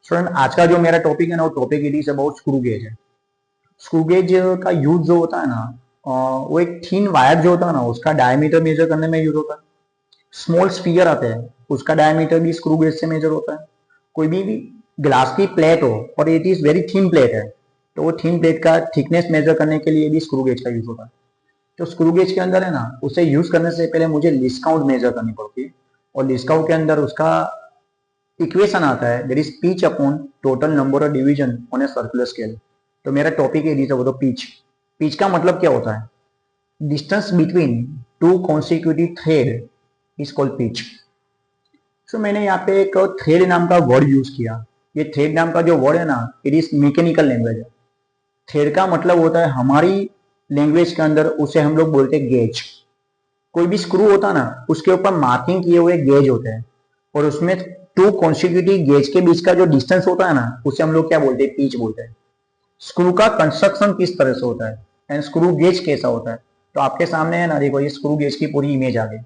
Student आज का जो मेरा टॉपिक है ना, वो topic it is about screw gauge है। स्क्रू गेज का यूज जो होता है ना, वो एक थिन वायर जो होता है ना, उसका डायमीटर मेजर करने में यूज होता है। स्मॉल स्फीयर आते हैं, उसका डायमीटर भी स्क्रू गेज से मेजर होता है। कोई भी ग्लास की प्लेट हो और it is very thin plate है, तो वो थिन प्लेट का थिकनेस मेजर करने के लिए भी स्क्रू गेज का यूज होता है। तो स्क्रू गेज के अंदर है ना, उसे यूज करने से पहले मुझे लीस्ट काउंट मेजर करनी पड़ती है, और लीस्ट काउंट के अंदर उसका इक्वेशन आता है, that is pitch upon total number of division on a circular scale. तो मेरा टॉपिक है वो तो पिच। पिच का मतलब क्या होता है? Distance between two consecutive thread is called pitch. So मैंने यहाँ पे एक थ्रेड नाम का वर्ड यूज किया। ये थ्रेड नाम का जो वर्ड है ना, इट इज मैकेनिकल लैंग्वेज है। थ्रेड का मतलब होता है हमारी लैंग्वेज के अंदर उसे हम लोग बोलते हैं गेज। कोई भी स्क्रू होता है ना, उसके ऊपर मार्किंग किए हुए गेज होते हैं, और उसमें टू कॉन्सिक्यूटिव गेज के बीच का जो डिस्टेंस होता है ना, उसे हम लोग क्या बोलते हैं? पिच बोलते हैं। स्क्रू का कंस्ट्रक्शन किस तरह से होता है एंड स्क्रू गेज कैसा होता है, तो आपके सामने है ना, देखो ये स्क्रू गेज की पूरी इमेज आ गई।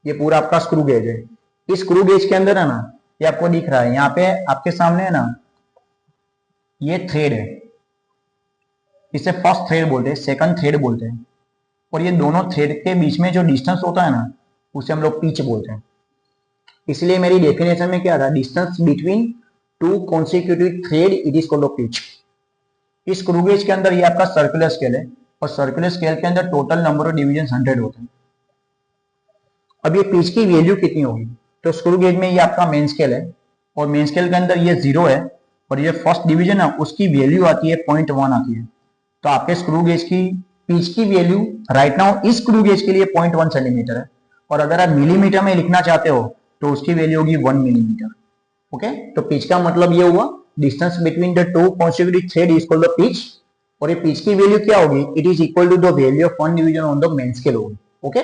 ये पूरा आपका स्क्रू गेज है। इस स्क्रू गेज के अंदर है ना, ये आपको दिख रहा है यहाँ पे आपके सामने है ना, ये थ्रेड है। इसे फर्स्ट थ्रेड बोलते हैं, सेकंड थ्रेड बोलते हैं, और ये दोनों थ्रेड के बीच में जो डिस्टेंस होता है ना, उसे हम लोग पिच बोलते हैं। इसलिए मेरी डेफिनेशन में क्या था? Distance between two consecutive thread it is called a pitch. इस स्क्रू गेज के अंदर ये आपका सर्कुलर स्केल है, और सर्कुलर स्केल के अंदर टोटल नंबर ऑफ डिवीजन 100 होते हैं। अब ये पिच की वैल्यू कितनी होगी? तो स्क्रू गेज में ये आपका मेन स्केल है, और मेन स्केल के अंदर ये 0 है, और ये फर्स्ट डिवीजन है उसकी वैल्यू आती है 0.1 आती है। तो आपके स्क्रू गेज की पिच की वैल्यू राइट नाउ इस स्क्रू गेज के लिए 0.1 सेंटीमीटर है, और अगर आप मिलीमीटर में लिखना चाहते हो तो उसकी वैल्यू होगी 1 मिलीमीटर। ओके, तो पिच का मतलब ये हुआ distance between the two consecutive thread is called the pitch, और ये पिच की वैल्यू क्या होगी? It is equal to the value of one division on the main scale होगी। ओके,